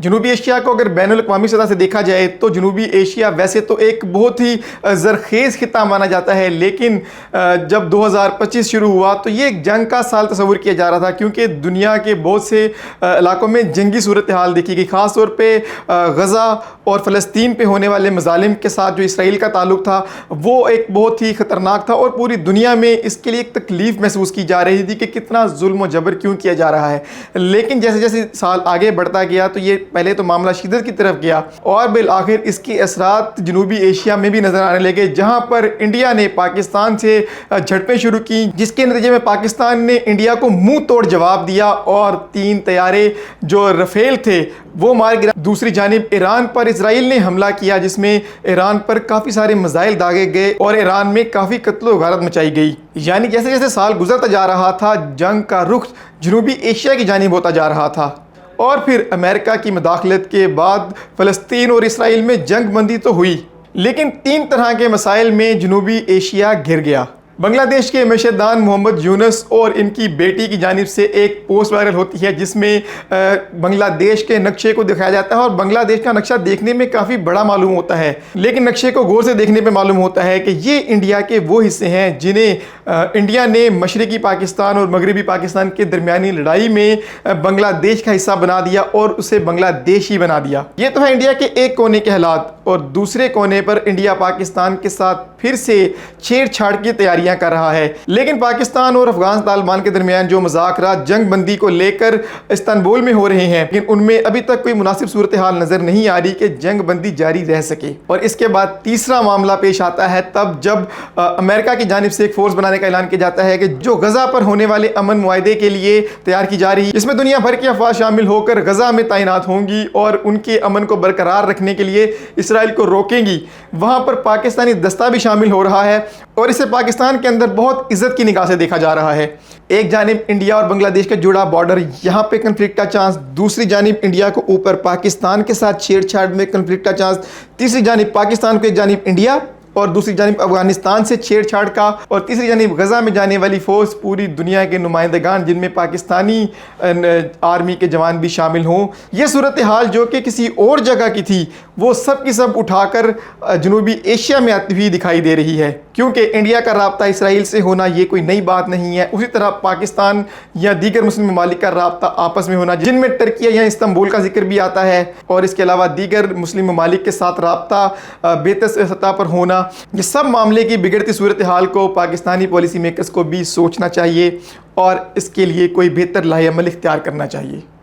جنوبی ایشیا کو اگر بین الاقوامی سطح سے دیکھا جائے تو جنوبی ایشیا ویسے تو ایک بہت ہی زرخیز خطہ مانا جاتا ہے، لیکن جب 2025 شروع ہوا تو یہ ایک جنگ کا سال تصور کیا جا رہا تھا، کیونکہ دنیا کے بہت سے علاقوں میں جنگی صورتحال دیکھی گئی، خاص طور پہ غزہ اور فلسطین پہ ہونے والے مظالم کے ساتھ جو اسرائیل کا تعلق تھا وہ ایک بہت ہی خطرناک تھا، اور پوری دنیا میں اس کے لیے ایک تکلیف محسوس کی جا رہی تھی کہ کتنا ظلم و جبر کیوں کیا جا رہا ہے۔ لیکن جیسے جیسے سال آگے بڑھتا گیا تو یہ پہلے تو معاملہ شدت کی طرف گیا، اور بالآخر اس کے اثرات جنوبی ایشیا میں بھی نظر آنے لگے، جہاں پر انڈیا نے پاکستان سے جھڑپیں شروع کی، جس کے نتیجے میں پاکستان نے انڈیا کو منہ توڑ جواب دیا اور 3 طیارے جو رفیل تھے وہ مار گرا۔ دوسری جانب ایران پر اسرائیل نے حملہ کیا، جس میں ایران پر کافی سارے میزائل داغے گئے اور ایران میں کافی قتل و غارت مچائی گئی۔ یعنی جیسے جیسے سال گزرتا جا رہا تھا جنگ کا رخ جنوبی ایشیا کی جانب ہوتا جا رہا تھا، اور پھر امریکہ کی مداخلت کے بعد فلسطین اور اسرائیل میں جنگ بندی تو ہوئی، لیکن 3 طرح کے مسائل میں جنوبی ایشیا گھر گیا۔ بنگلہ دیش کے معیشت دان محمد یونس اور ان کی بیٹی کی جانب سے ایک پوسٹ وائرل ہوتی ہے جس میں بنگلہ دیش کے نقشے کو دکھایا جاتا ہے، اور بنگلہ دیش کا نقشہ دیکھنے میں کافی بڑا معلوم ہوتا ہے، لیکن نقشے کو غور سے دیکھنے پہ معلوم ہوتا ہے کہ یہ انڈیا کے وہ حصے ہیں جنہیں انڈیا نے مشرقی پاکستان اور مغربی پاکستان کے درمیانی لڑائی میں بنگلہ دیش کا حصہ بنا دیا اور اسے بنگلہ دیش ہی بنا دیا۔ یہ تو ہے انڈیا کے ایک کونے کے حالات، اور دوسرے کونے پر انڈیا پاکستان کے ساتھ پھر سے چھیڑ چھاڑ کی تیاریاں کر رہا ہے۔ لیکن پاکستان اور افغان طالبان کے درمیان جو مذاکرات جنگ بندی کو لے کر استنبول میں ہو رہے ہیں، لیکن ان میں ابھی تک کوئی مناسب صورتحال نظر نہیں آ رہی کہ جنگ بندی جاری رہ سکے۔ اور اس کے بعد تیسرا معاملہ پیش آتا ہے تب جب امریکہ کی جانب سے ایک فورس بنانے کا اعلان کیا جاتا ہے کہ جو غزہ پر ہونے والے امن معاہدے کے لیے تیار کی جا رہی ہے، جس میں دنیا بھر کی افواج شامل ہو کر غزہ میں تعینات ہوں گی اور ان کے امن کو برقرار رکھنے کے لیے اسرائیل کو روکیں گی، وہاں پر پاکستانی دستہ بھی شامل ہو رہا ہے، اور اسے پاکستان کے اندر بہت عزت کی نگاہ سے دیکھا جا رہا ہے۔ ایک جانب انڈیا اور بنگلہ دیش کا جڑا بارڈر، یہاں پہ کنفلکٹ کا چانس، دوسری جانب انڈیا کو اوپر پاکستان کے ساتھ چھیڑ چھاڑ میں کنفلکٹ کا چانس، تیسری جانب پاکستان کو ایک جانب انڈیا اور دوسری جانب افغانستان سے چھیڑ چھاڑ کا، اور تیسری جانب غزہ میں جانے والی فورس پوری دنیا کے نمائندگان جن میں پاکستانی آرمی کے جوان بھی شامل ہوں۔ یہ صورتحال جو کہ کسی اور جگہ کی تھی وہ سب کی سب اٹھا کر جنوبی ایشیا میں آتی ہوئی دکھائی دے رہی ہے، کیونکہ انڈیا کا رابطہ اسرائیل سے ہونا یہ کوئی نئی بات نہیں ہے، اسی طرح پاکستان یا دیگر مسلم ممالک کا رابطہ آپس میں ہونا، جن میں ترکی یا استنبول کا ذکر بھی آتا ہے، اور اس کے علاوہ دیگر مسلم ممالک کے ساتھ رابطہ بہتر سطح پر ہونا، یہ سب معاملے کی بگڑتی صورتحال کو پاکستانی پالیسی میکرز کو بھی سوچنا چاہیے اور اس کے لیے کوئی بہتر لاہ عمل اختیار کرنا چاہیے۔